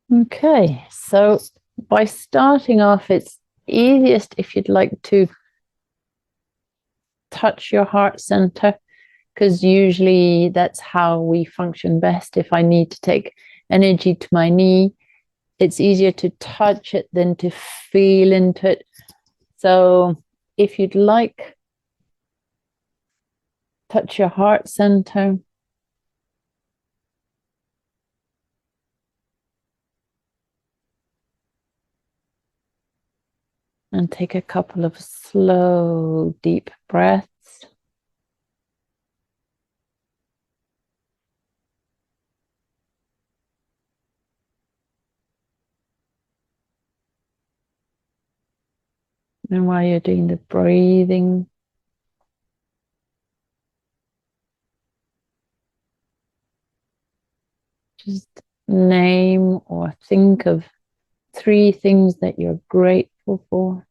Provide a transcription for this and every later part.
Okay, so by starting off, it's easiest if you'd like to touch your heart center, because usually that's how we function best. If I need to take energy to my knee, it's easier to touch it than to feel into it. So if you'd like, touch your heart center. And take a couple of slow, deep breaths. And while you're doing the breathing, just name or think of 3 things that you're grateful for.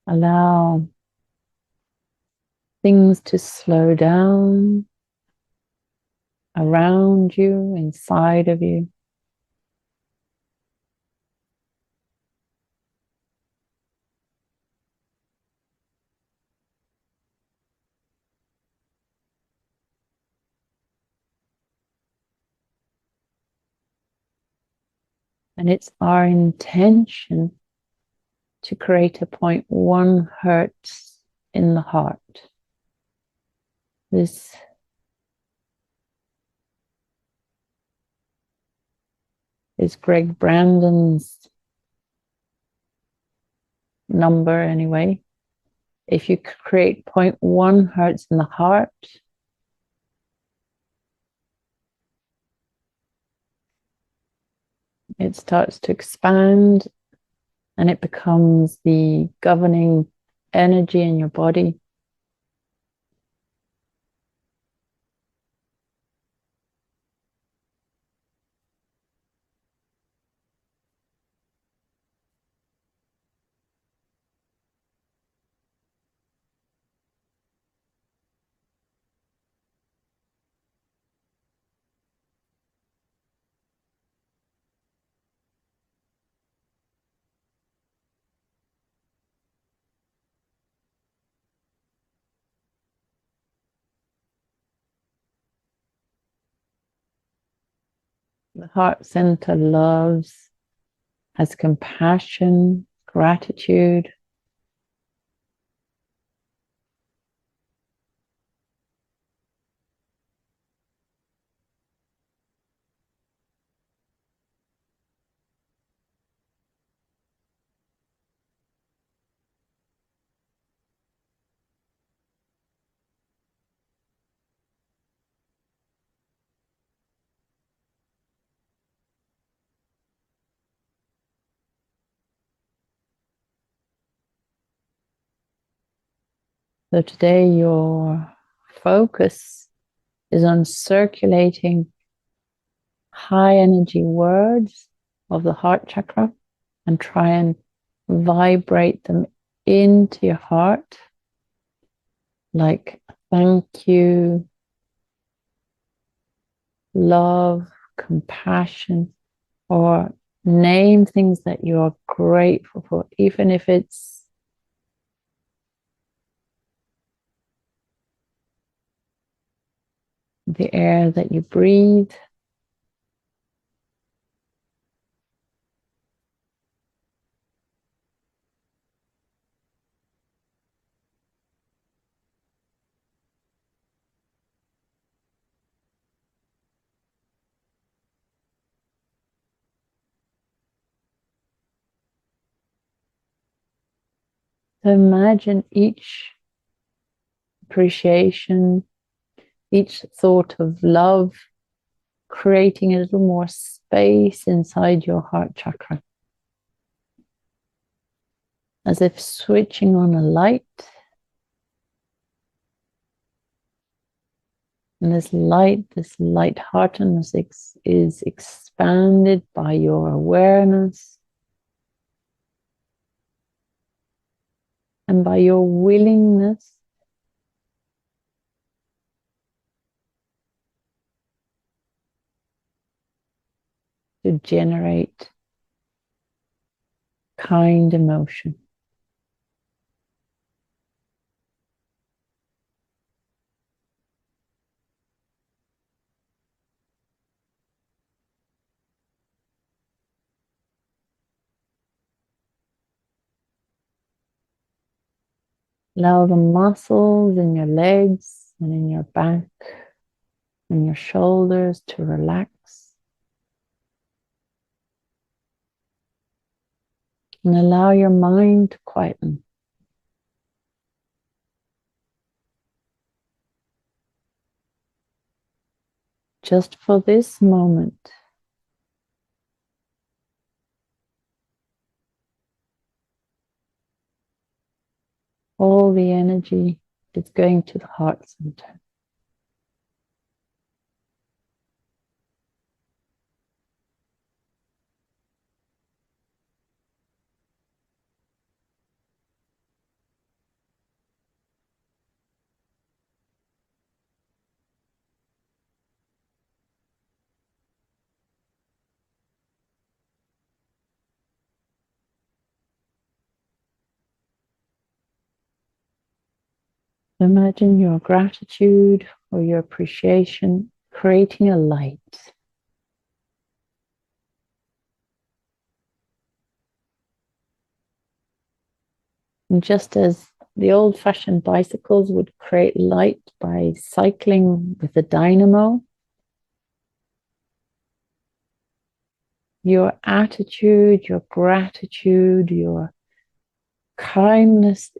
Allow things to slow down around you, inside of you. And it's our intention to create a 0.1 hertz in the heart. This is Greg Brandon's number anyway. If you create 0.1 hertz in the heart, it starts to expand and it becomes the governing energy in your body. The heart center loves, has compassion, gratitude. So today your focus is on circulating high energy words of the heart chakra and try and vibrate them into your heart, like thank you, love, compassion, or name things that you are grateful for, even if it's the air that you breathe. So imagine each appreciation, each thought of love, creating a little more space inside your heart chakra. as if switching on a light. And this lightheartedness is expanded by your awareness and by your willingness to generate kind emotion. Allow the muscles in your legs and in your back and your shoulders to relax. And allow your mind to quieten. Just for this moment, all the energy is going to the heart center. Imagine your gratitude or your appreciation creating a light. And just as the old-fashioned bicycles would create light by cycling with a dynamo, your attitude, your gratitude, your kindness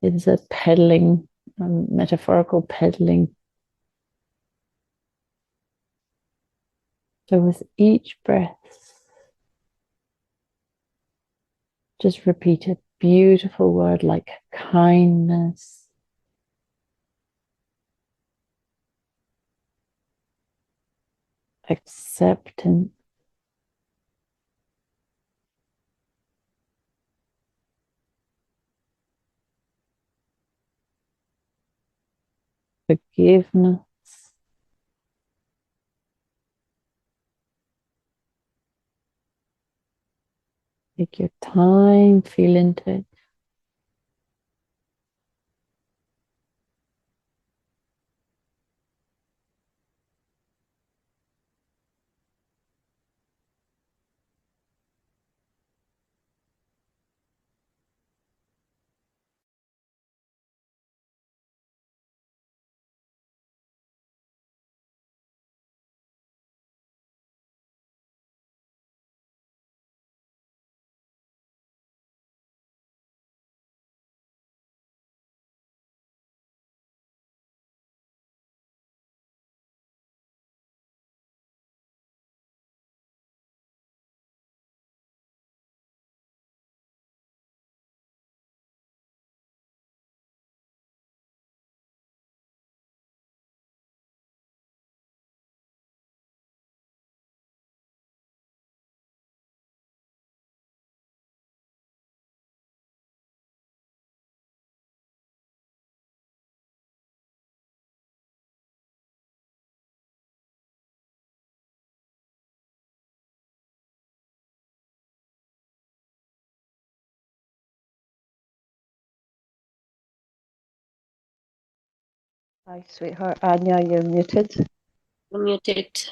is a pedaling, metaphorical pedaling. So with each breath, just repeat a beautiful word like kindness, acceptance, forgiveness. Take your time, feel into it. Hi, sweetheart. Anja, you're muted. Muted.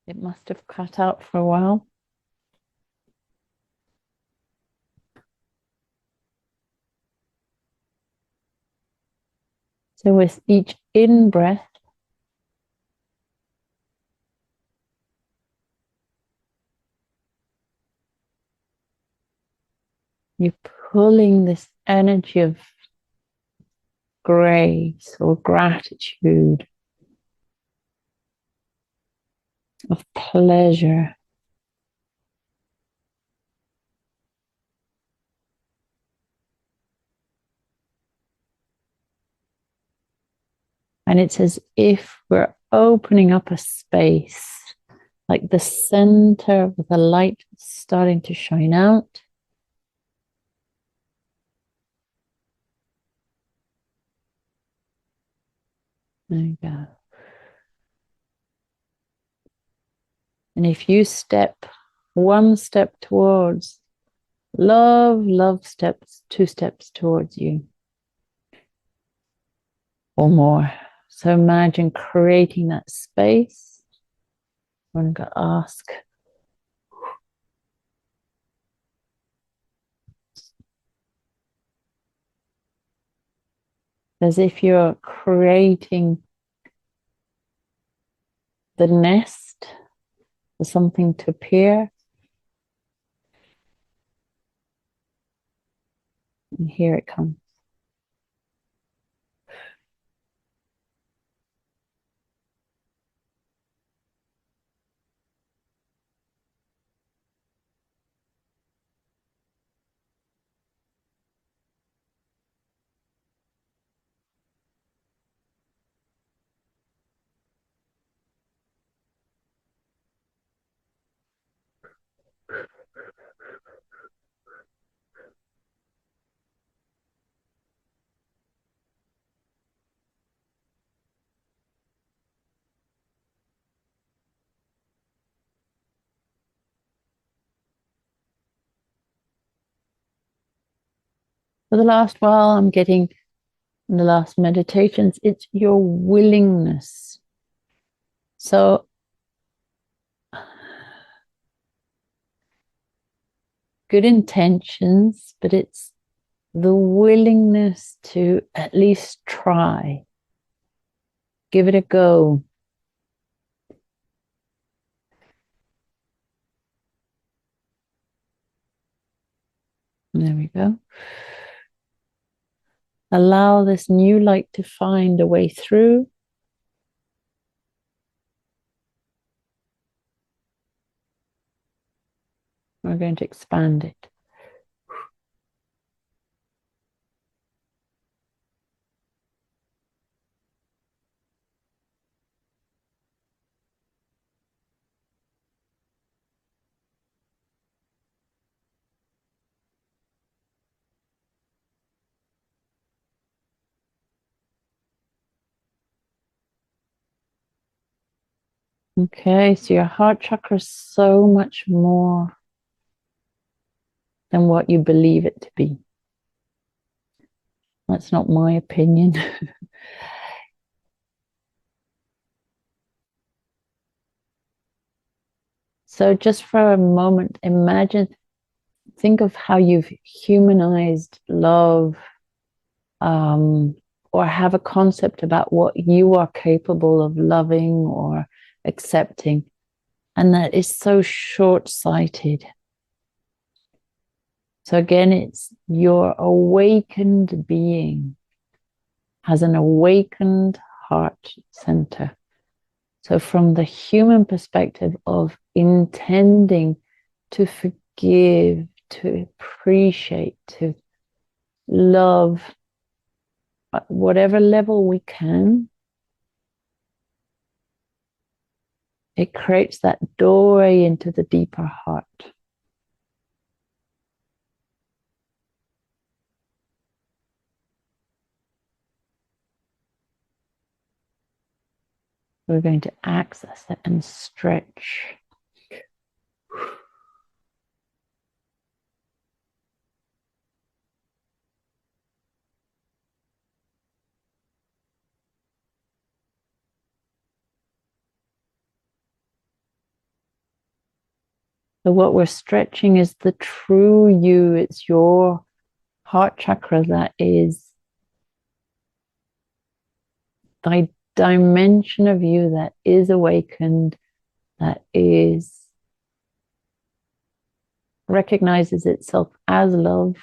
It must have cut out for a while. So with each in-breath, you're pulling this energy of grace or gratitude, of pleasure And it's as if we're opening up a space, like the center of the light starting to shine out. There you go. And if you step one step towards love, love steps 2 steps towards you or more. So imagine creating that space. I'm going to ask, as if you're creating the nest for something to appear. And here it comes. For the last while, I'm getting in the last meditations, it's your willingness. So good intentions, but it's the willingness to at least try, give it a go. There we go. Allow this new light to find a way through. We're going to expand it. Okay, so your heart chakra is so much more than what you believe it to be. That's not my opinion. So just for a moment, think of how you've humanized love, or have a concept about what you are capable of loving or accepting. And that is so short-sighted. So again, it's your awakened being has an awakened heart center. So from the human perspective of intending to forgive, to appreciate, to love at whatever level we can, it creates that doorway into the deeper heart. We're going to access it and stretch. So what we're stretching is the true you. It's your heart chakra that is the dimension of you that is awakened, that is recognizes itself as love.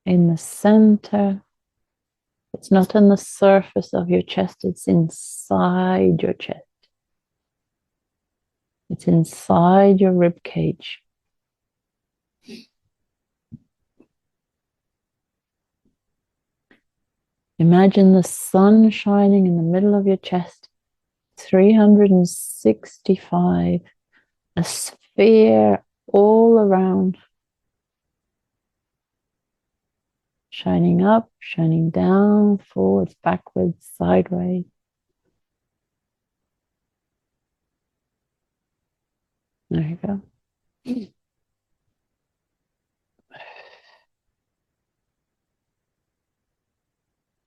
In the center, It's not on the surface of your chest, it's inside your chest. It's inside your rib cage. Imagine the sun shining in the middle of your chest, 365, a sphere all around, shining up, shining down, forwards, backwards, sideways. There you go.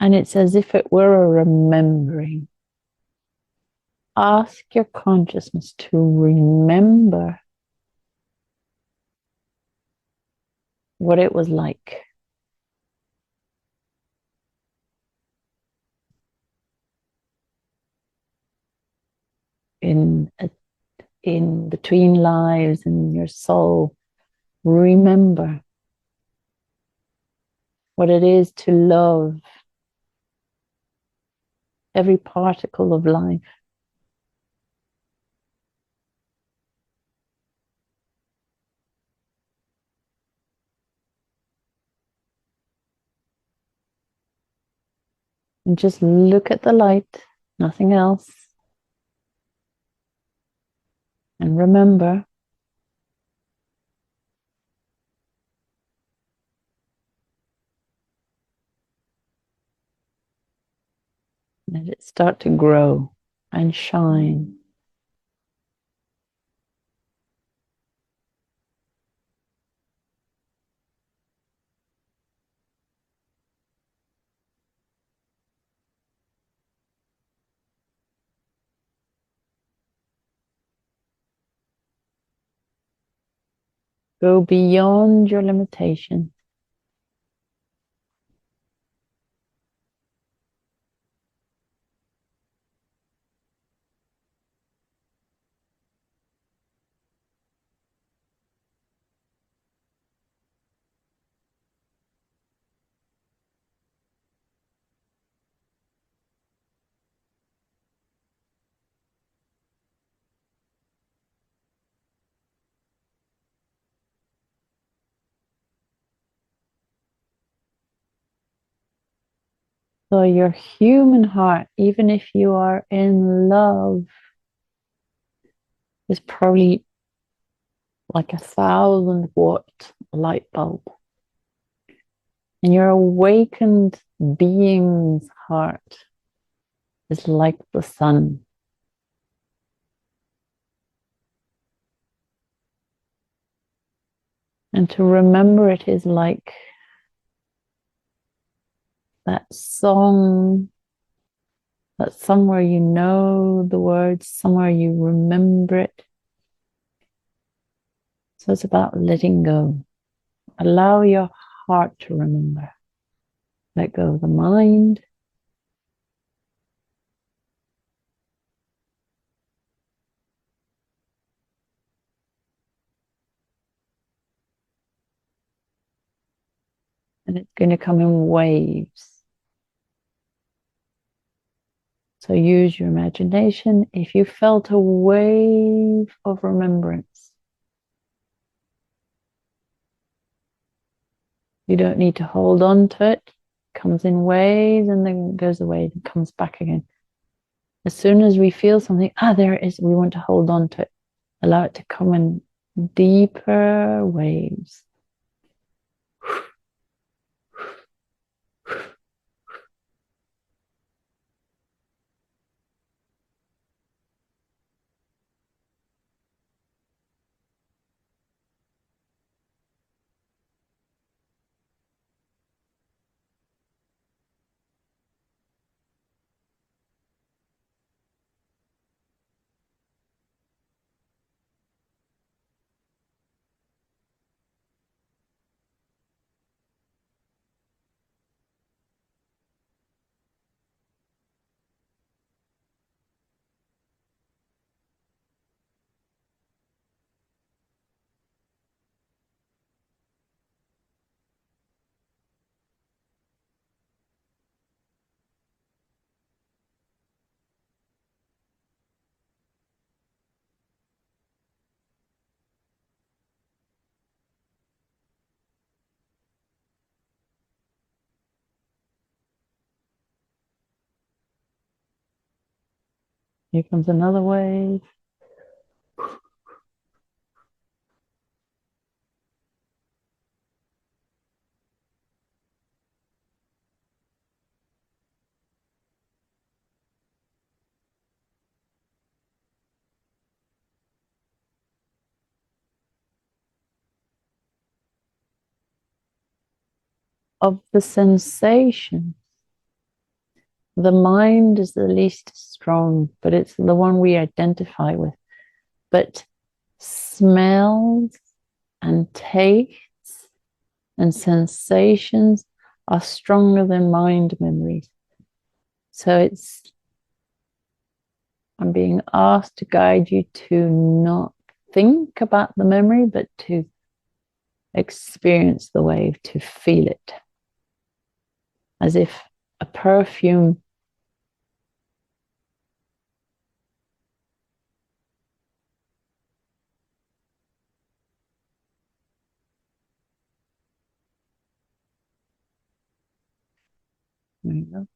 And it's as if it were a remembering. Ask your consciousness to remember what it was like. In between lives in your soul, remember what it is to love every particle of life. And just look at the light, nothing else. And remember let it start to grow and shine. Go beyond your limitation. So your human heart, even if you are in love, is probably like 1,000-watt light bulb. And your awakened being's heart is like the sun. And to remember it is like that song, that somewhere you know the words, somewhere you remember it. So it's about letting go. Allow your heart to remember. Let go of the mind. And it's going to come in waves. So use your imagination. If you felt a wave of remembrance, you don't need to hold on to it. It comes in waves and then goes away and comes back again. As soon as we feel something, there it is, we want to hold on to it. Allow it to come in deeper waves. Here comes another wave. Of the sensation, the mind is the least strong, but it's the one we identify with. But smells and tastes and sensations are stronger than mind memories. So I'm being asked to guide you to not think about the memory, but to experience the wave, to feel it. As if a perfume there you go.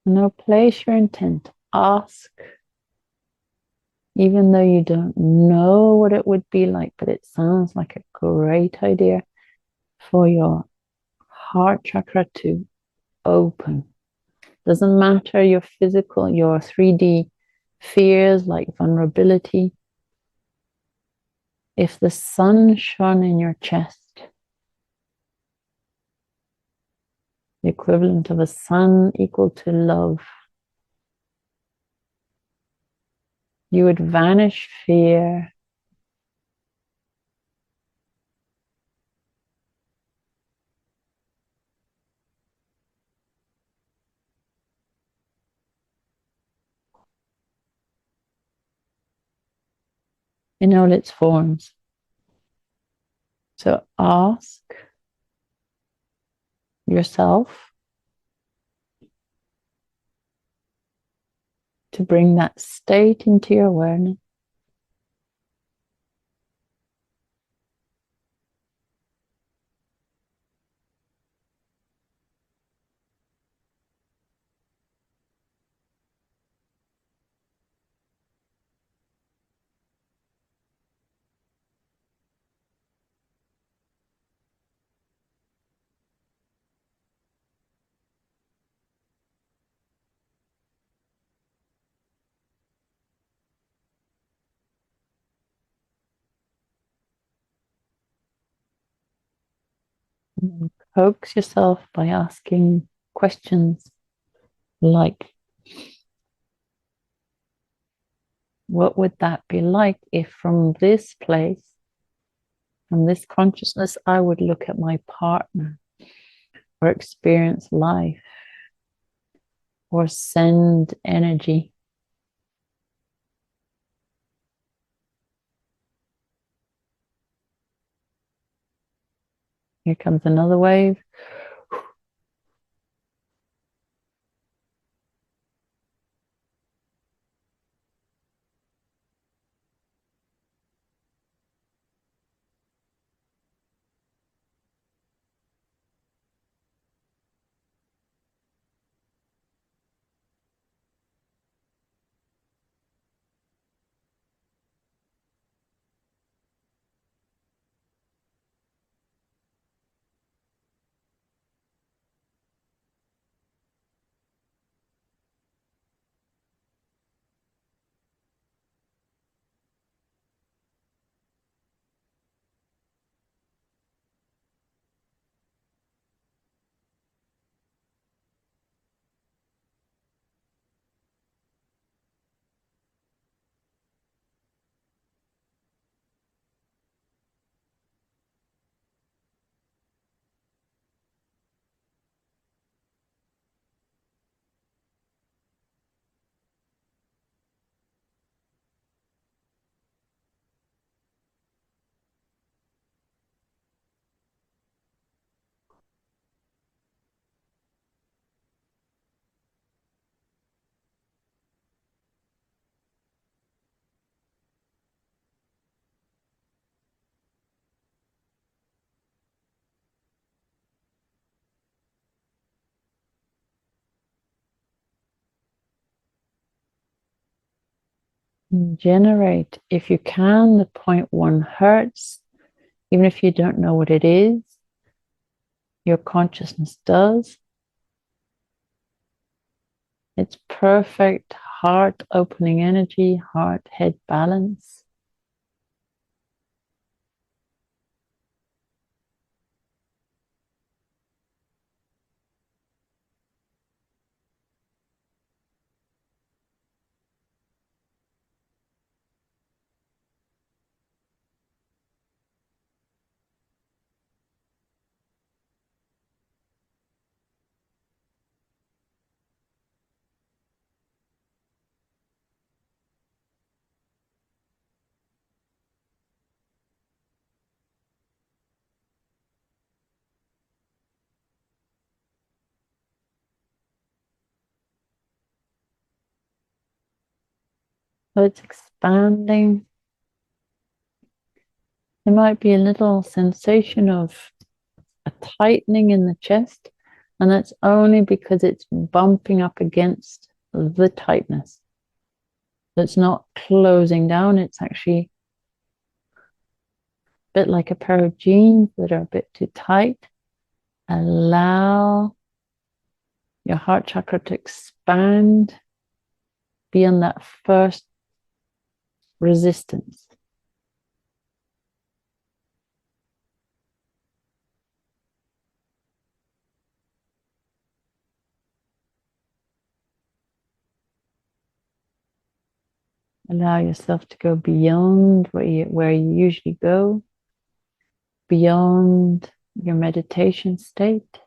Now place your intent. Ask, even though you don't know what it would be like, but it sounds like a great idea for your heart chakra to open. Doesn't matter your physical, your 3D fears like vulnerability. If the sun shone in your chest, the equivalent of a sun equal to love, you would vanish fear. In all its forms. So ask yourself to bring that state into your awareness. And coax yourself by asking questions like, what would that be like if from this place, from this consciousness, I would look at my partner or experience life or send energy? Here comes another wave. Generate, if you can, the 0.1 hertz, even if you don't know what it is, your consciousness does. It's perfect heart opening energy, heart head balance. So it's expanding. There might be a little sensation of a tightening in the chest, and that's only because it's bumping up against the tightness. It's not closing down, it's actually a bit like a pair of jeans that are a bit too tight. Allow your heart chakra to expand beyond that first resistance. Allow yourself to go beyond where you usually go, beyond your meditation state.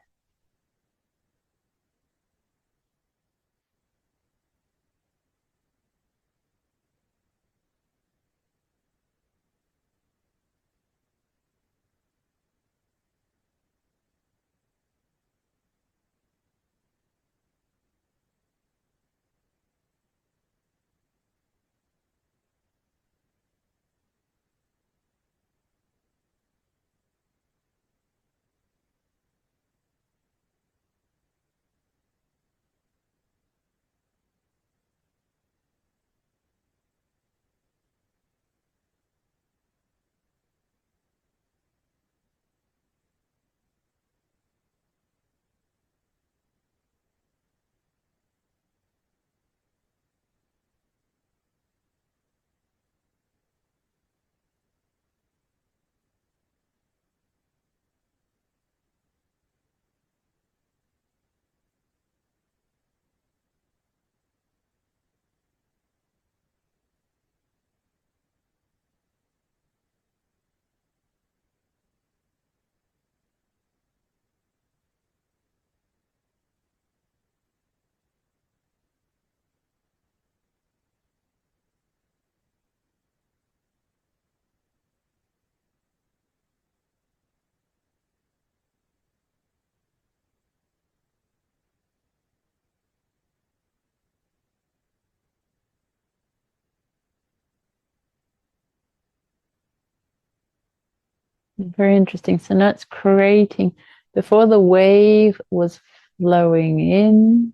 Very interesting. So now it's creating, before the wave was flowing in,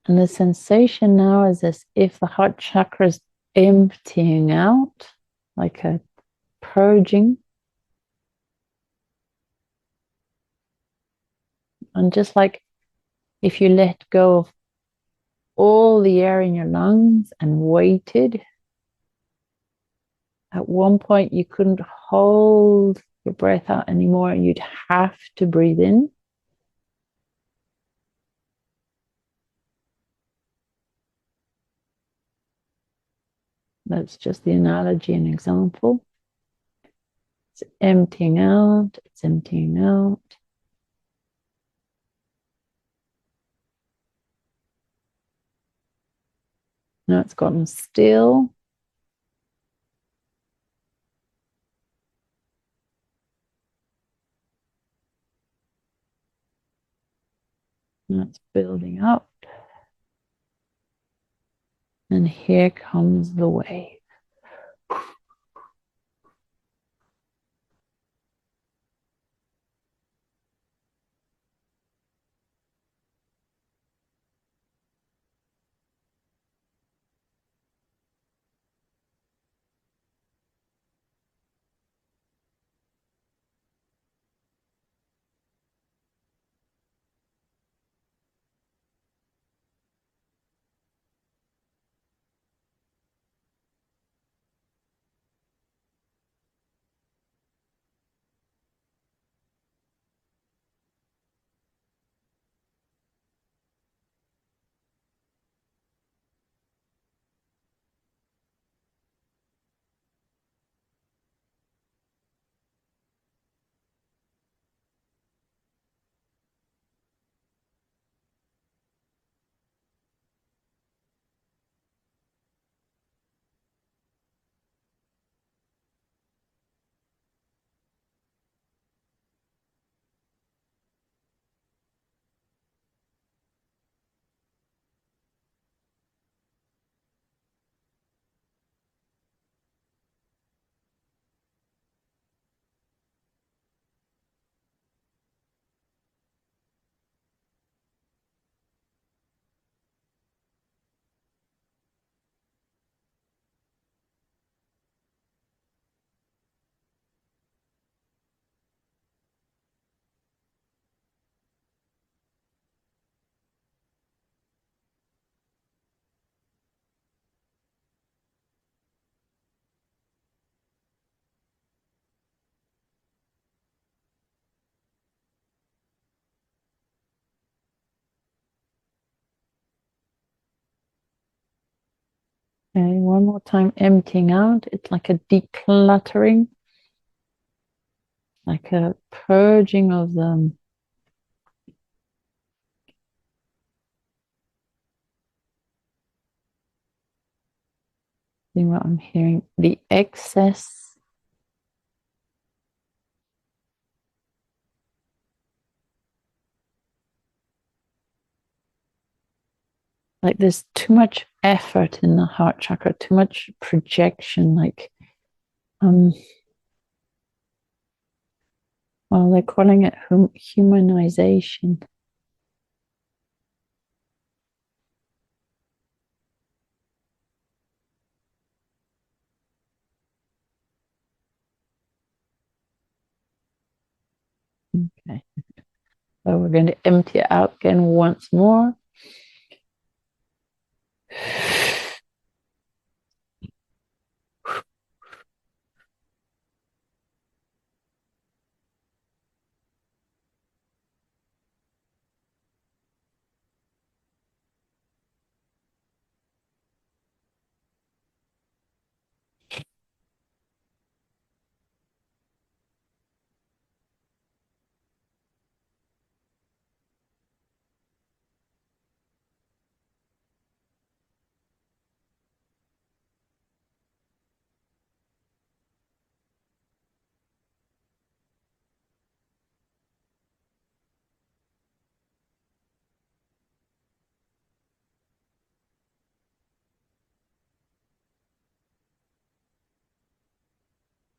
and the sensation now is as if the heart chakra is emptying out, like a purging. And just like if you let go of all the air in your lungs and waited, at one point you couldn't hold your breath out anymore. You'd have to breathe in. That's just the analogy and example. It's emptying out, it's emptying out. Now it's gotten still. Now it's building up. And here comes the wave. Okay, one more time, emptying out. It's like a decluttering, like a purging of them. See what I'm hearing? The excess. Like there's too much effort in the heart chakra, too much projection, like well, they're calling it humanization. Okay. So we're going to empty it out again once more.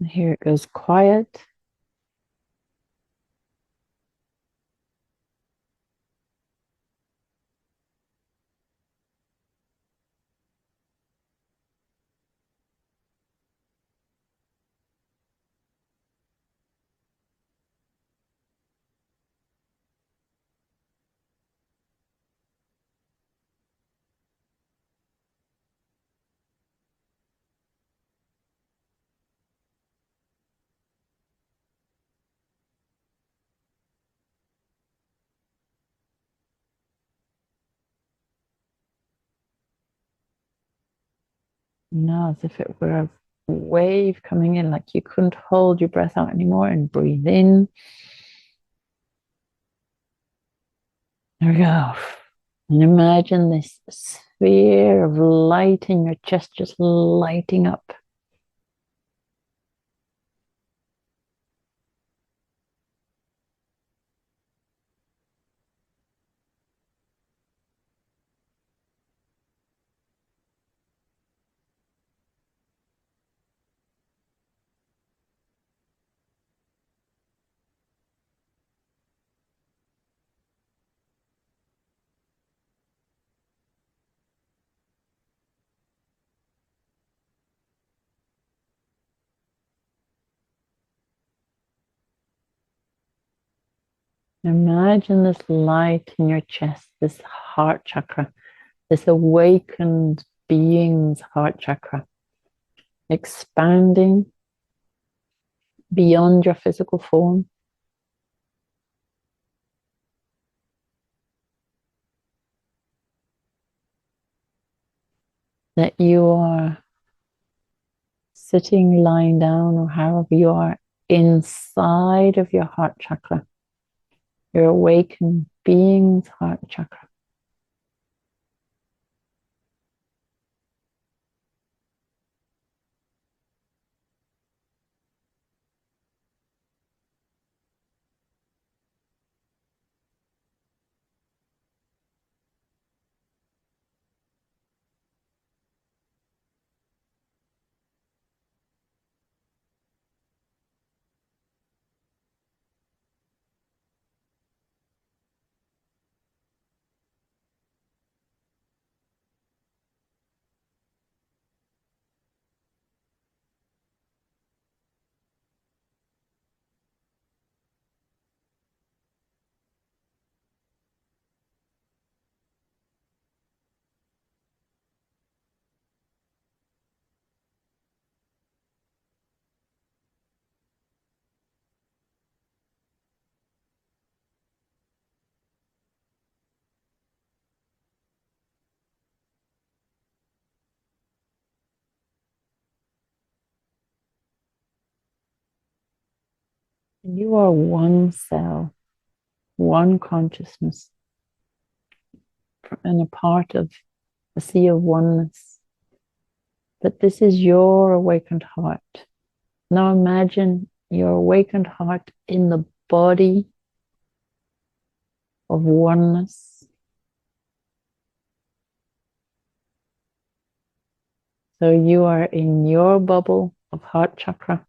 And here it goes quiet. Now, as if it were a wave coming in, like you couldn't hold your breath out anymore, and breathe in. There we go. And imagine this sphere of light in your chest just lighting up. Imagine this light in your chest, this heart chakra, this awakened being's heart chakra, expanding beyond your physical form. That you are sitting, lying down, or however you are inside of your heart chakra, your awakened being's heart chakra. You are one cell, one consciousness, and a part of a sea of oneness. But this is your awakened heart. Now imagine your awakened heart in the body of oneness. So you are in your bubble of heart chakra,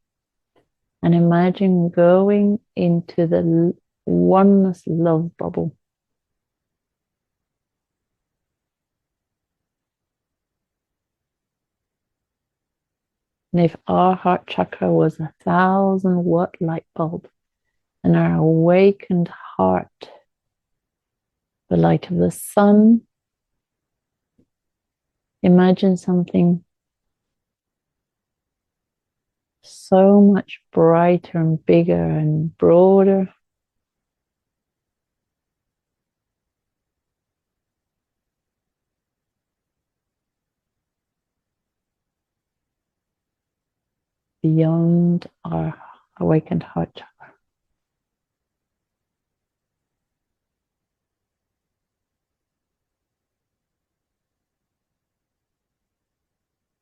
and imagine going into the oneness love bubble. And if our heart chakra was 1,000-watt light bulb, and our awakened heart, the light of the sun, imagine something so much brighter and bigger and broader. Beyond our awakened heart chakra.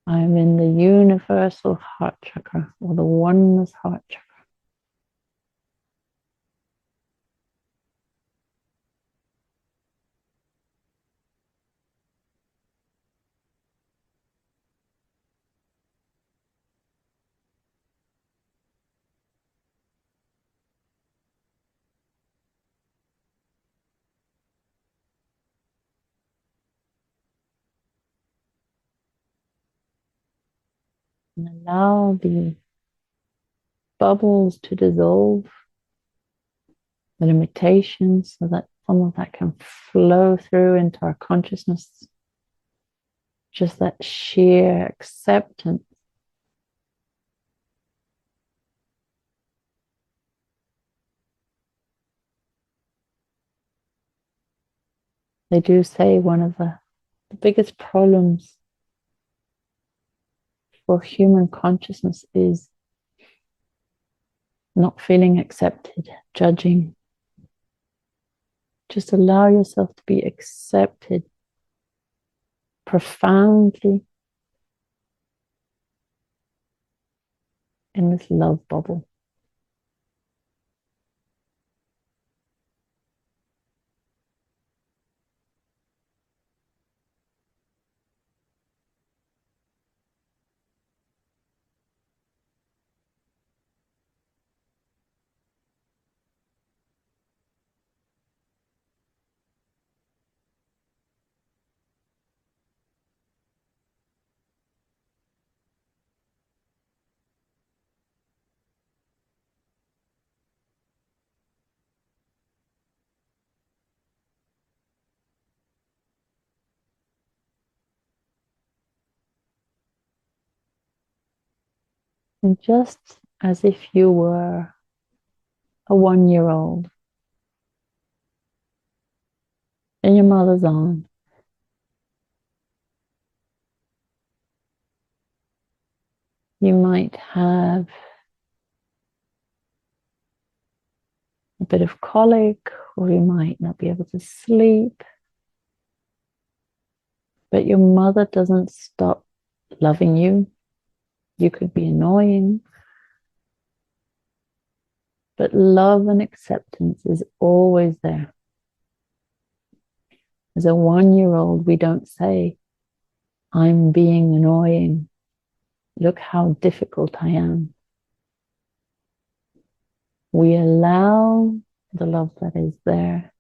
I'm in the universal heart chakra, or the oneness heart chakra. And allow the bubbles to dissolve, the limitations, so that some of that can flow through into our consciousness. Just that sheer acceptance. They do say one of the biggest problems for human consciousness is not feeling accepted, judging. Just allow yourself to be accepted profoundly in this love bubble. And just as if you were a 1-year-old in your mother's arms, you might have a bit of colic, or you might not be able to sleep. But your mother doesn't stop loving you. You could be annoying, but love and acceptance is always there. As a 1-year-old, we don't say, I'm being annoying. Look how difficult I am. We allow the love that is there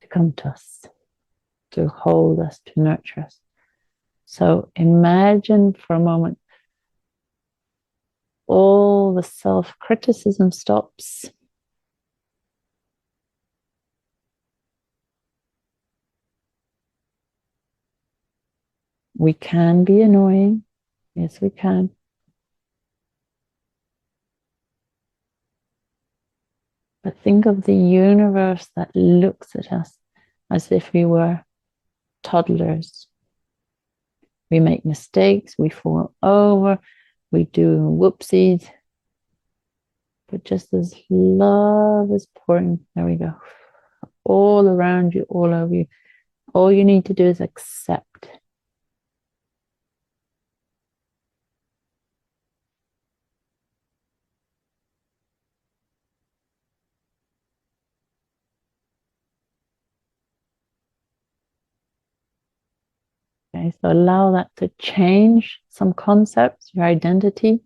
to come to us, to hold us, to nurture us. So imagine for a moment all the self-criticism stops. We can be annoying. Yes, we can. But think of the universe that looks at us as if we were toddlers. We make mistakes, we fall over, we do whoopsies. but just as love is pouring. There we go. All around you, all over you. All you need to do is accept. Okay, so allow that to change some concepts, your identity.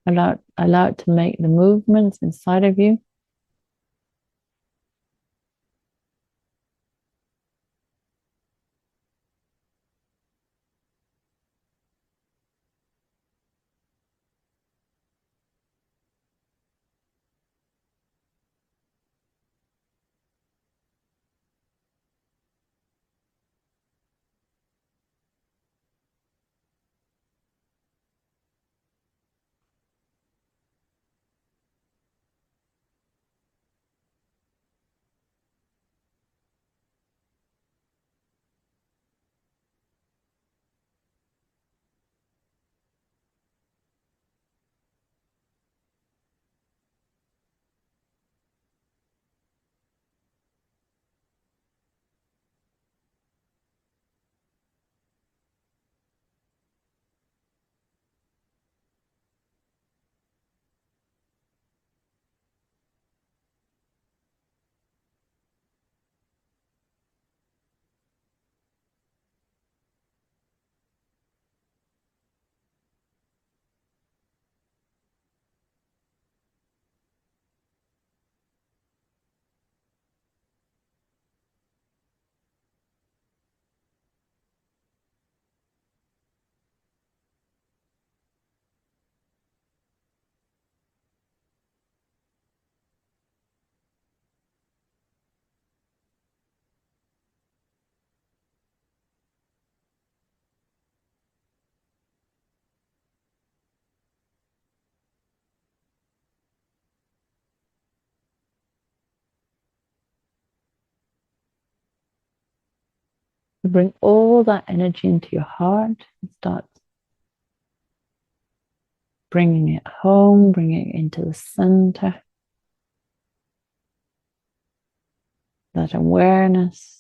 Allow it to make the movements inside of you. Bring all that energy into your heart and start bringing it home, bringing it into the center. That awareness.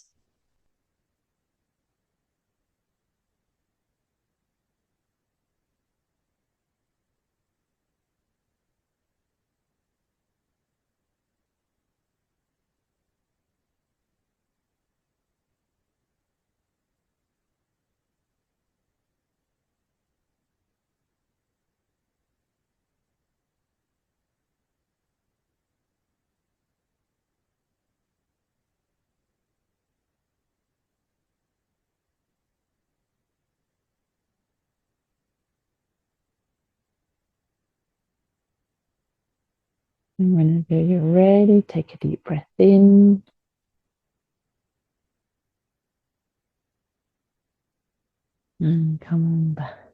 And whenever you're ready, take a deep breath in. And come on back.